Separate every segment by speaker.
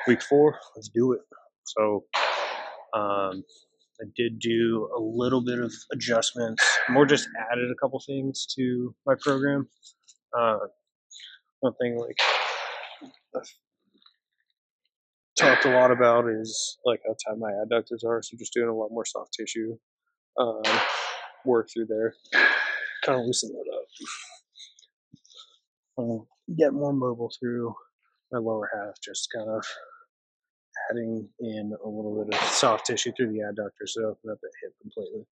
Speaker 1: week 4, let's do it. So I did do a little bit of adjustments, more just added a couple things to my program. One thing like I've talked a lot about is like how tight my adductors are, so just doing a lot more soft tissue work through there, kind of loosen that up. Get more mobile through my lower half, just kind of adding in a little bit of soft tissue through the adductors to open up that hip completely.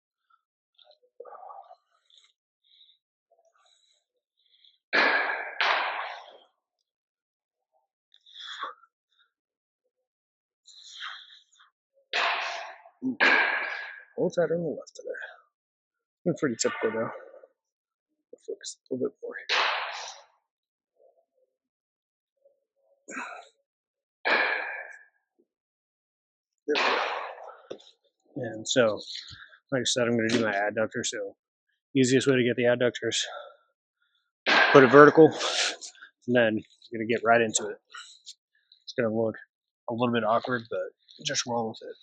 Speaker 1: A little tighter on the left today. Been pretty typical though. I'll focus a little bit more here. There we go. And so, like I said, I'm going to do my adductor. So, easiest way to get the adductors, put it vertical, and then you're going to get right into it. It's going to look a little bit awkward, but just roll with it.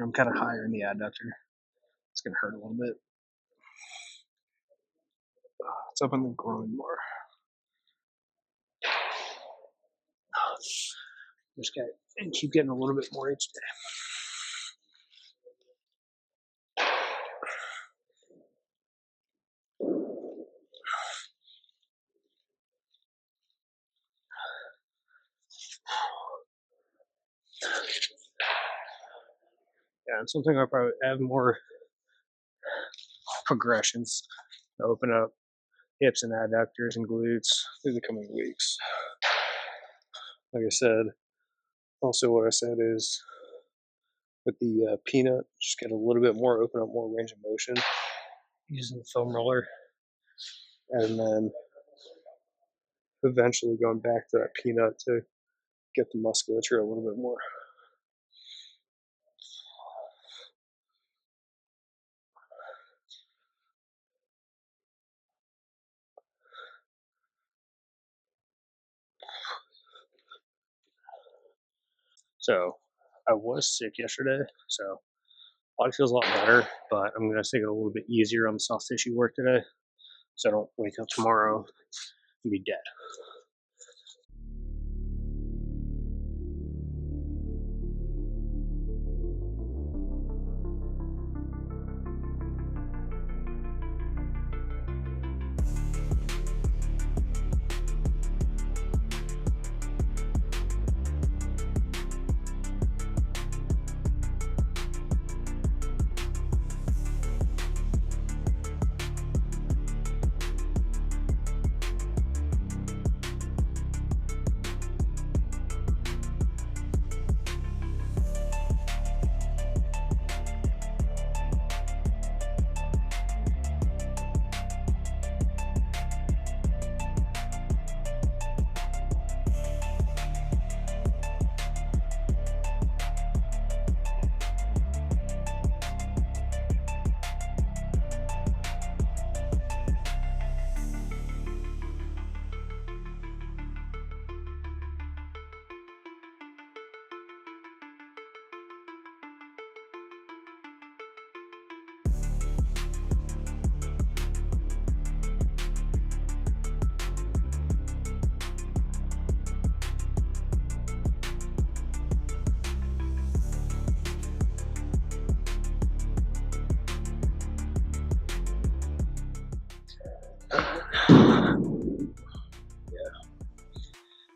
Speaker 1: I'm kind of higher in the adductor. It's going to hurt a little bit. It's up in the groin more. Just got and keep getting a little bit more each day. Yeah, and something I'll probably add more progressions to open up hips and adductors and glutes through the coming weeks. Like I said, also what I said is with the peanut, just get a little bit more, open up more range of motion using the foam roller, and then eventually going back to that peanut to get the musculature a little bit more. So I was sick yesterday, so body feels a lot better, but I'm going to take it a little bit easier on the soft tissue work today so I don't wake up tomorrow and be dead.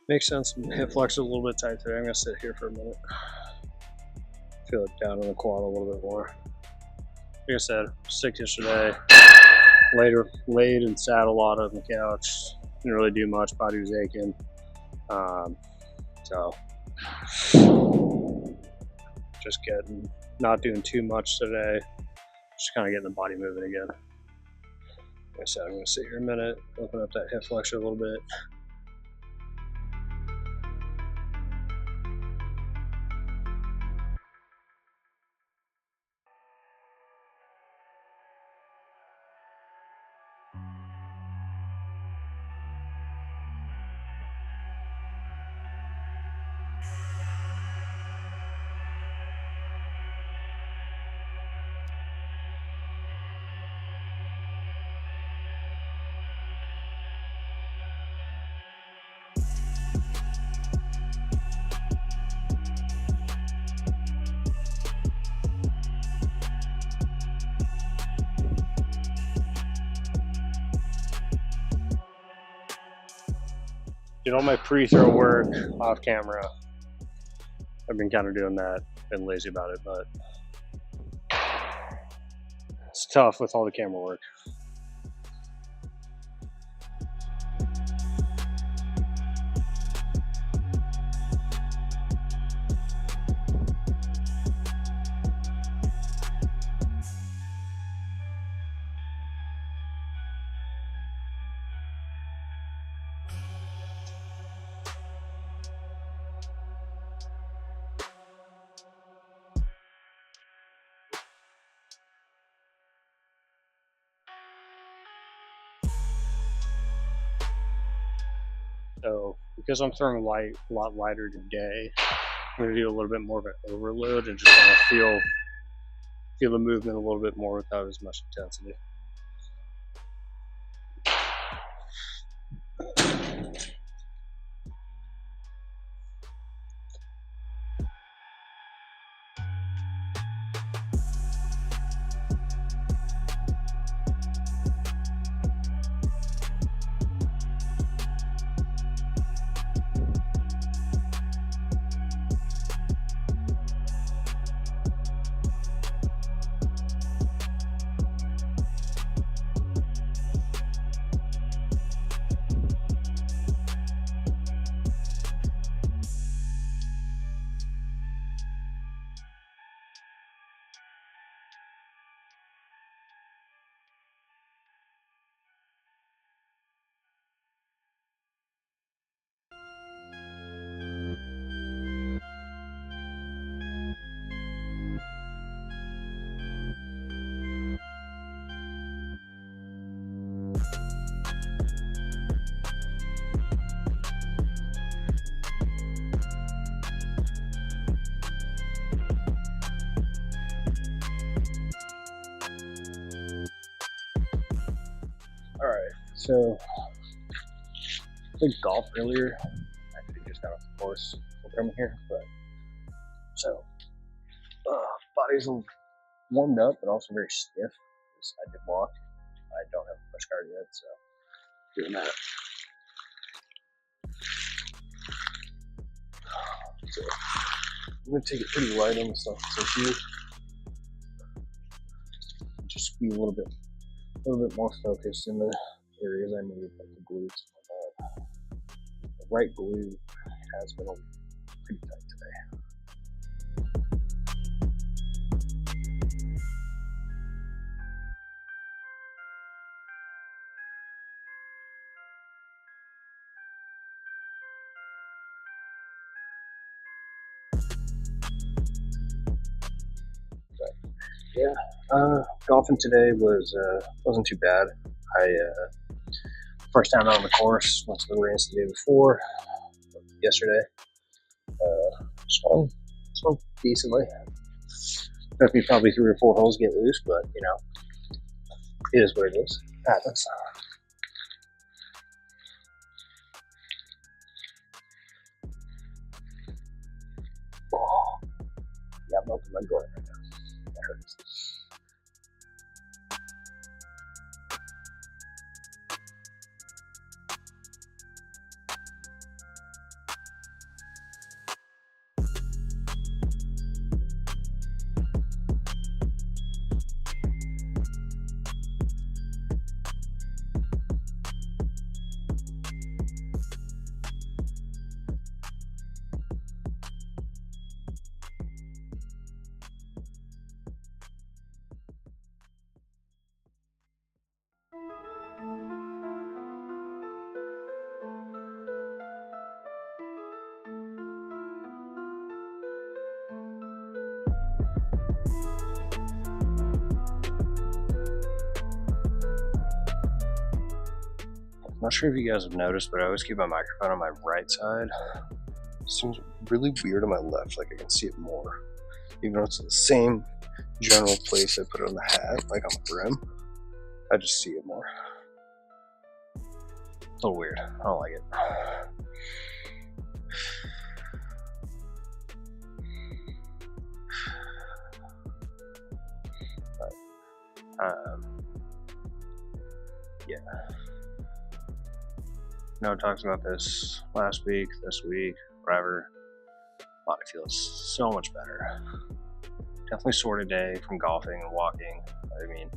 Speaker 1: Makes sense. Hip flex a little bit tight today. I'm going to sit here for a minute. Feel it down in the quad a little bit more. Like I said, sick yesterday. Laid and sat a lot on the couch. Didn't really do much. Body was aching. So just not doing too much today. Just kind of getting the body moving again. Like I said, I'm going to sit here a minute, open up that hip flexor a little bit. did all my pre-throw work off camera. I've been kind of doing that, been lazy about it, but it's tough with all the camera work. So because I'm throwing a lot lighter today, I'm going to do a little bit more of an overload and just kind of feel the movement a little bit more without as much intensity. Alright, so I played golf earlier. Actually just got off the course before coming here, but so body's a little warmed up but also very stiff because I did walk. I don't have a push card yet, so doing that. So I'm gonna take it pretty light on the soft tissue. Just be a little bit more focused in the areas I need, like the glutes and whatnot. The right glute has been pretty tight today. Yeah, golfing today wasn't too bad. I first time out on the course, went to the range the day before, yesterday. Swung decently. Took me probably 3 or 4 holes to get loose, but you know, it is what it is. It happens. Oh, yeah, I'm opening my groin right now. That hurts. I'm not sure if you guys have noticed, but I always keep my microphone on my right side. It seems really weird on my left, like I can see it more. Even though it's the same general place I put it on the hat, like on the brim, I just see it more. It's a little weird. I don't like it. But, yeah. know I talked about this last week, this week, whatever. Body feels so much better. Definitely sore today from golfing and walking. I mean,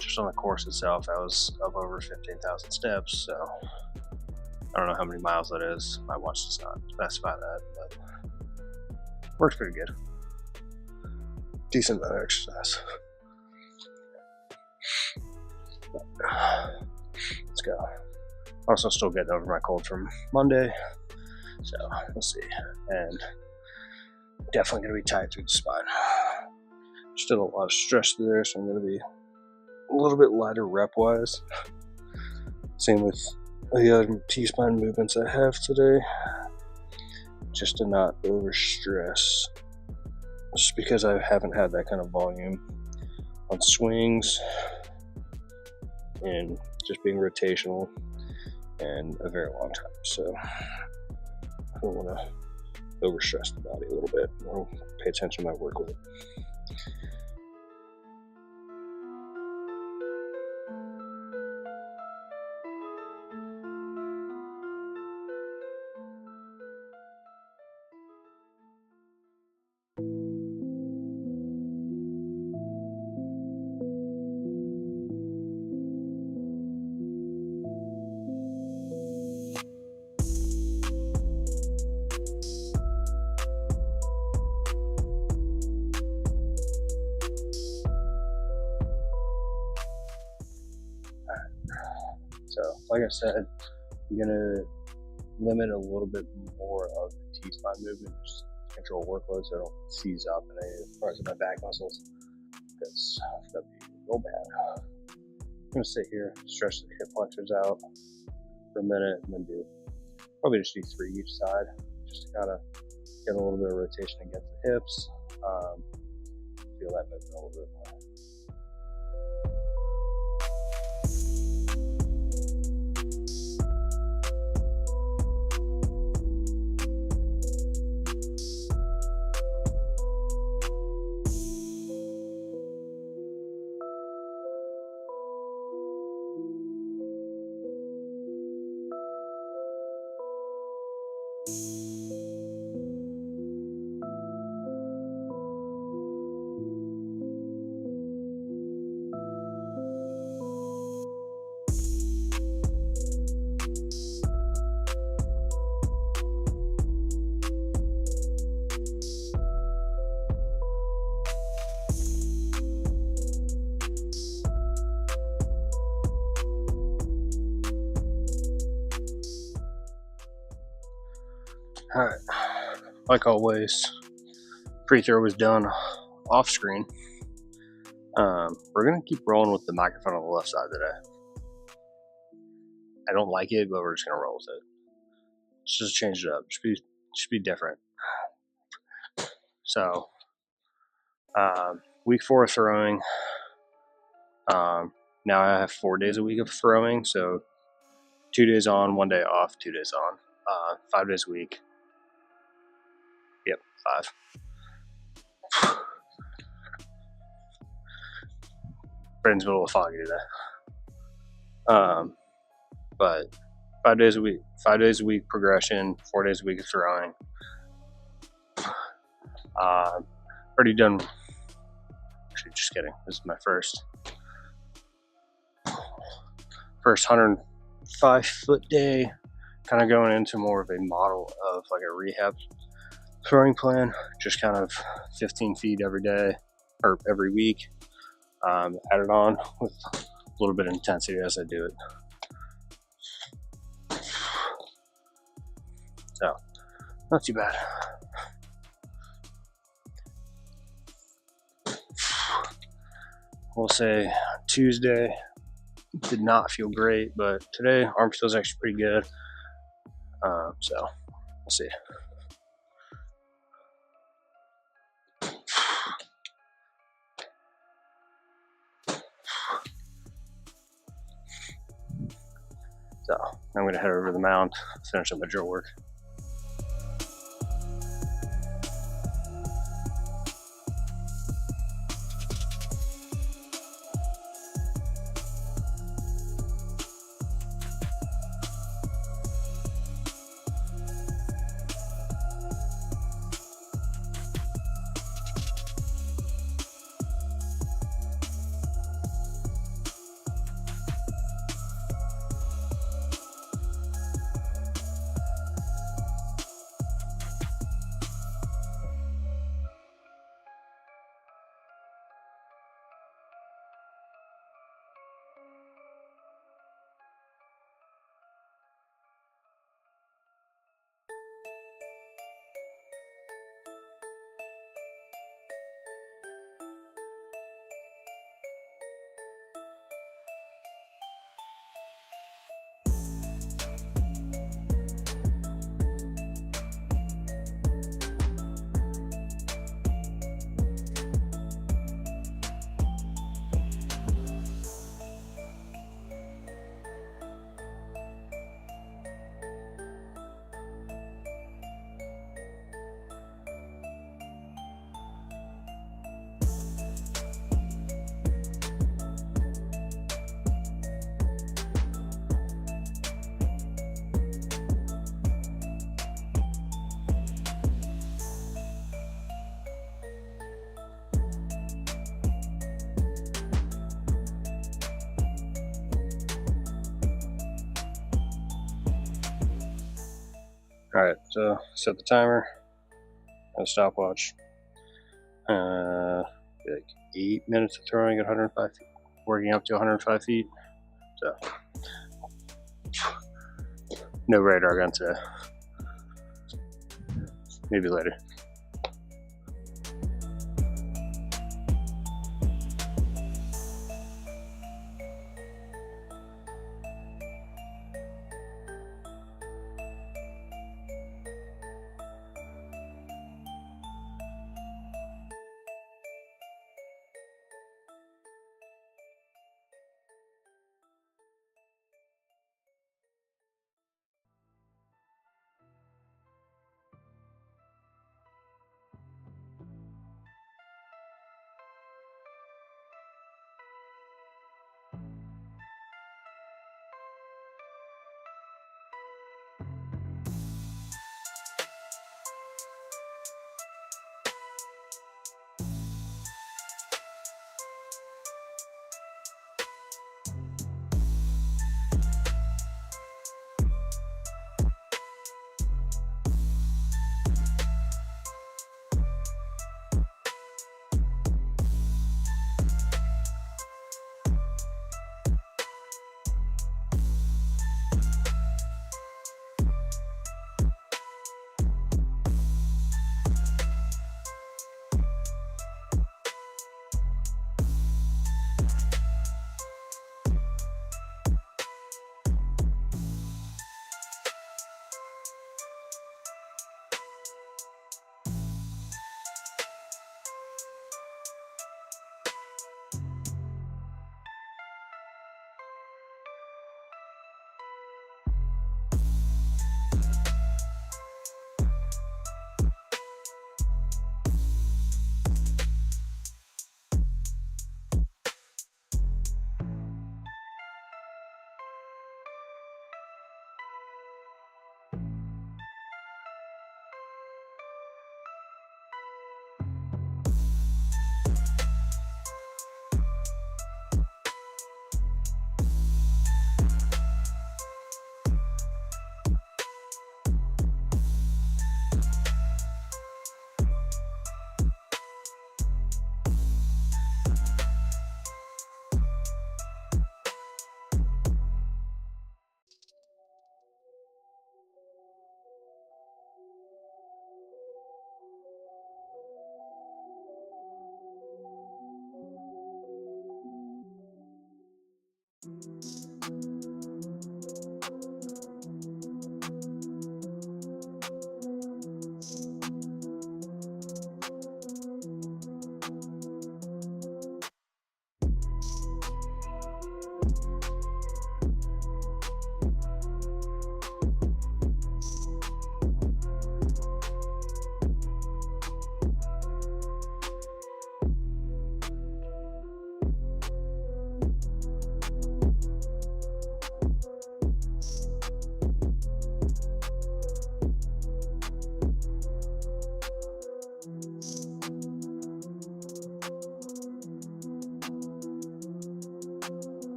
Speaker 1: just on the course itself, I was up over 15,000 steps, so I don't know how many miles that is. My watch does not specify that, but works pretty good. Decent amount of exercise. Let's go. Also still getting over my cold from Monday, so we'll see. And definitely going to be tight through the spine. Still a lot of stress there, so I'm going to be a little bit lighter rep-wise. Same with the other T-spine movements I have today, just to not overstress. Just because I haven't had that kind of volume on swings and just being rotational in a very long time. So I don't want to overstress the body a little bit. I'll pay attention to my workload. So, like I said, I'm gonna limit a little bit more of the T-spine movement, just to control workload so I don't seize up in any parts of my back muscles, because that'd be real bad. I'm gonna sit here, stretch the hip flexors out for a minute, and then probably just do 3 each side, just to kind of get a little bit of rotation against the hips. Feel that movement a little bit more. Alright, like always, pre-throw was done off screen. We're going to keep rolling with the microphone on the left side today. I don't like it, but we're just going to roll with it. Let's just change it up, just be different. So, week 4 of throwing. Now I have 4 days a week of throwing, so 2 days on, 1 day off, 2 days on, 5 days a week. Yep, 5. Brain's a little foggy today. But 5 days a week. 5 days a week progression, 4 days a week of throwing. Already done. Actually, just kidding. This is my first 105-foot day. Kind of going into more of a model of like a rehab throwing plan, just kind of 15 feet every day or every week, added on with a little bit of intensity as I do it. So, not too bad. We'll say Tuesday did not feel great, but today arm feels actually pretty good. So we'll see. So I'm going to head over to the mound, finish up my drill work. Alright, so set the timer and stopwatch. Like 8 minutes of throwing at 105 feet, working up to 105 feet. So, no radar gun today. Maybe later.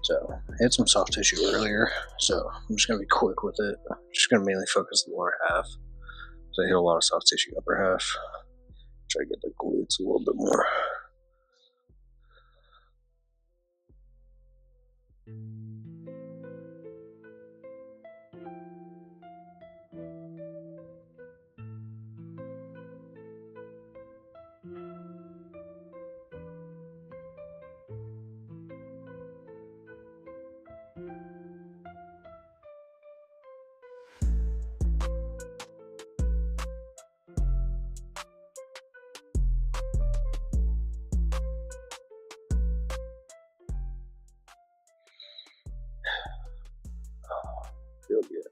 Speaker 1: So I had some soft tissue earlier, so I'm just gonna be quick with it. I'm just gonna mainly focus the lower half. So I hit a lot of soft tissue upper half. Try to get the glutes a little bit more. Feel good.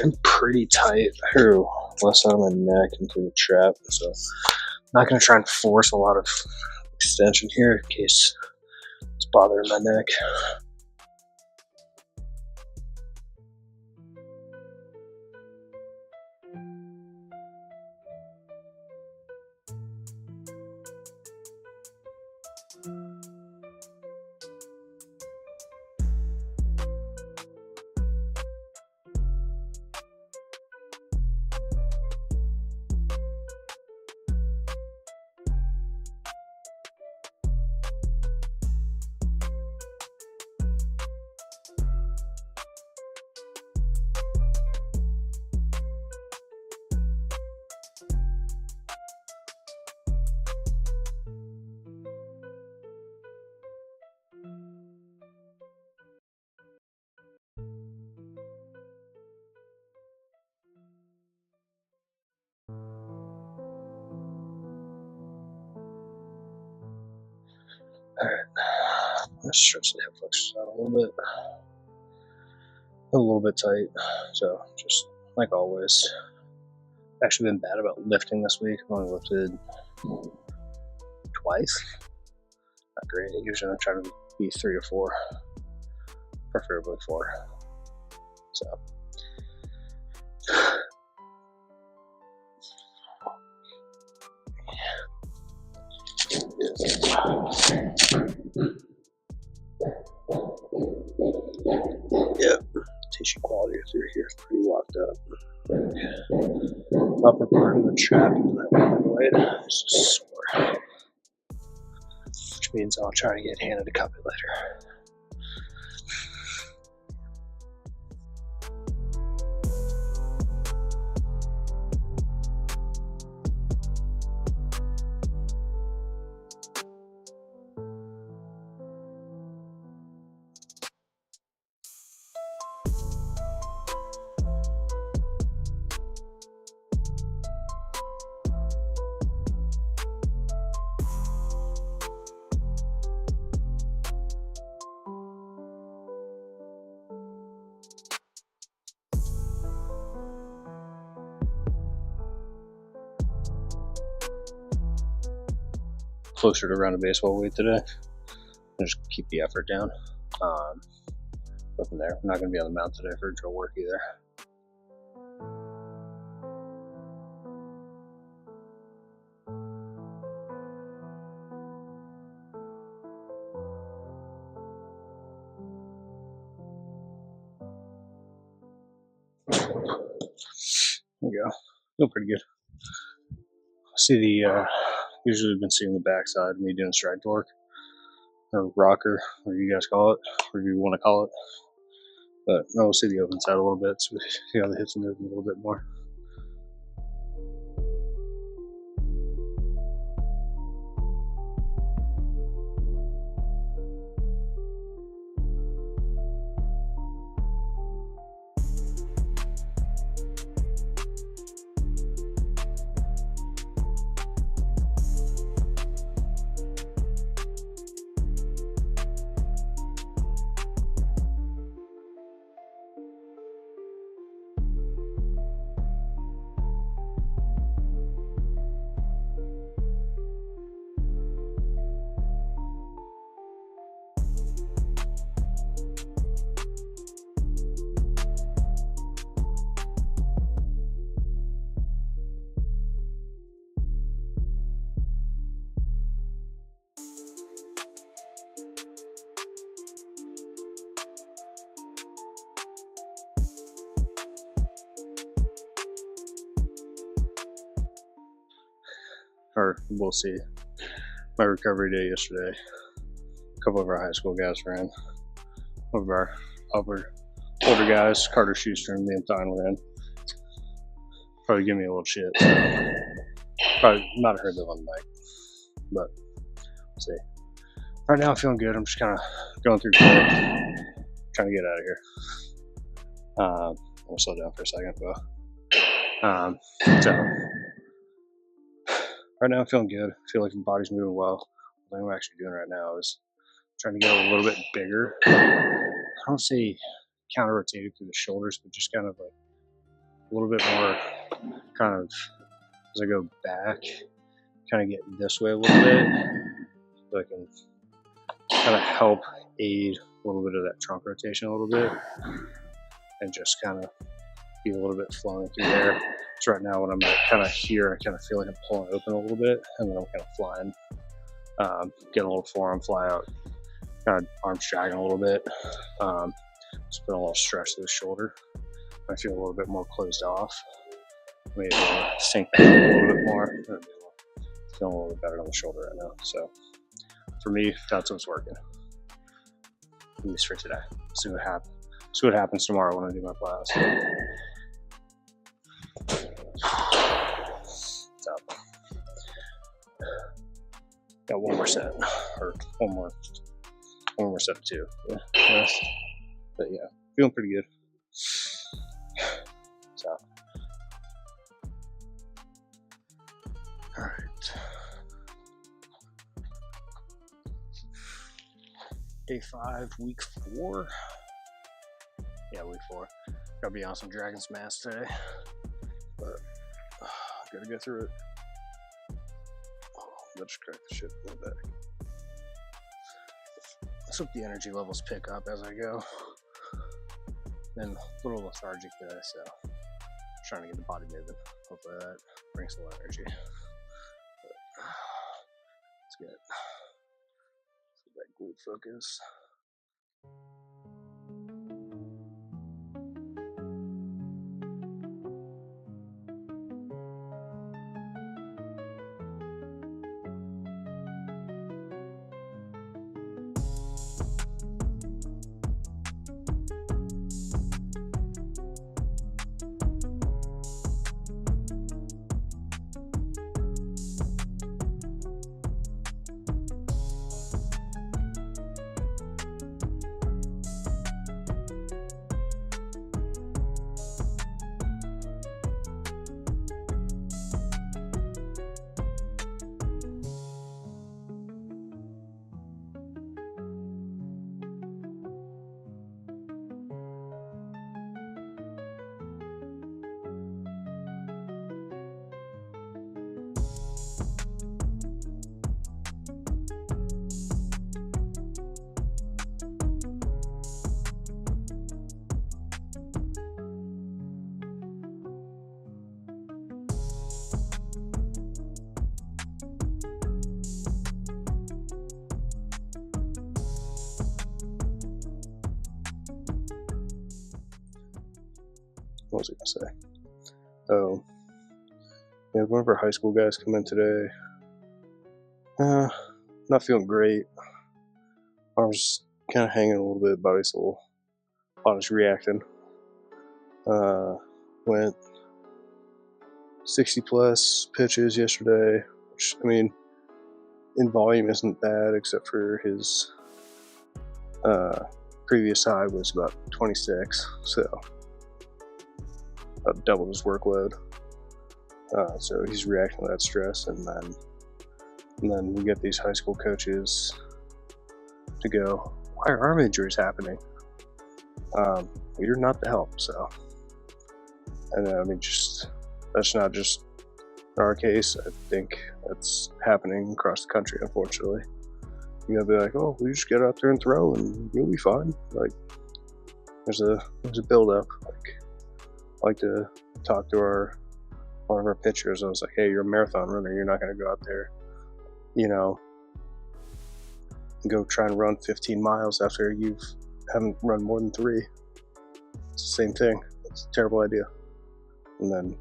Speaker 1: I'm pretty tight here, left side of my neck into the trap, so I'm not going to try and force a lot of extension here in case it's bothering my neck. Alright, let's stretch the hip flexors out a little bit tight. So just like always, actually been bad about lifting this week. I've only lifted twice. Not great. Usually I'm trying to be 3 or 4, preferably 4. So yep, tissue quality through here is pretty locked up. Upper part of the trap in that one blade is just sore, which means I'll try to get Hannah to cup it later. Closer to around a baseball weight today. And just keep the effort down. Go from there. I'm not going to be on the mount today for drill work either. There we go. Feel pretty good. See the usually been seeing the backside of me doing stride torque or rocker, whatever you guys call it, whatever you want to call it. But now we'll see the open side a little bit, so we see how the hips move a little bit more. or we'll see. My recovery day yesterday, a couple of our high school guys ran. One of our older guys, Carter Schuster and Liam Thine, ran. Probably give me a little shit. So probably might have heard them on the mic, but we'll see. Right now I'm feeling good. I'm just kind of going through quick, trying to get out of here. I'm gonna slow down for a second, but so right now I'm feeling good. I feel like my body's moving well. What I'm actually doing right now is trying to get a little bit bigger. I don't say counter rotated through the shoulders, but just kind of like a little bit more kind of as I go back, kind of get this way a little bit, so I can kind of help aid a little bit of that trunk rotation a little bit, and just kind of be a little bit flowing through there. So right now when I'm kind of here, I kind of feel like I'm pulling open a little bit, and then I'm kind of flying, getting a little forearm fly out, kind of arms dragging a little bit, just putting a little stress to the shoulder. I feel a little bit more closed off. Maybe sink a little bit more. Feeling a little bit better on the shoulder right now. So for me, that's what's working. At least for today. See what happens. See what happens tomorrow when I do my class. So got one more set, or one more set of two. Yeah. But yeah, feeling pretty good. So, all right. Day 5, week 4. Yeah, week 4. Gotta be on some Dragon's Mask today, but gotta go through it. Let's crack the shit a little bit. Let's hope the energy levels pick up as I go. Been a little lethargic today, so trying to get the body moving. Hopefully that brings a little energy. But let's get that glute focus. What was I gonna say? Oh, yeah, one of our high school guys come in today. Not feeling great. Arms kind of hanging a little bit, body's a little, body's reacting. Went 60 plus pitches yesterday, which, I mean, in volume isn't bad, except for his previous high was about 26, so about doubled his workload. So he's reacting to that stress, and then we get these high school coaches to go, why are arm injuries happening? You're not the help. So, and I mean, just that's not just in our case. I think that's happening across the country, unfortunately. You gotta be like, oh, we just get out there and throw, and you'll be fine. Like, there's a build up. Like, I like to talk to one of our pitchers. I was like, hey, you're a marathon runner. You're not gonna go out there, go try and run 15 miles after you haven't run more than 3. It's the same thing. It's a terrible idea. And then,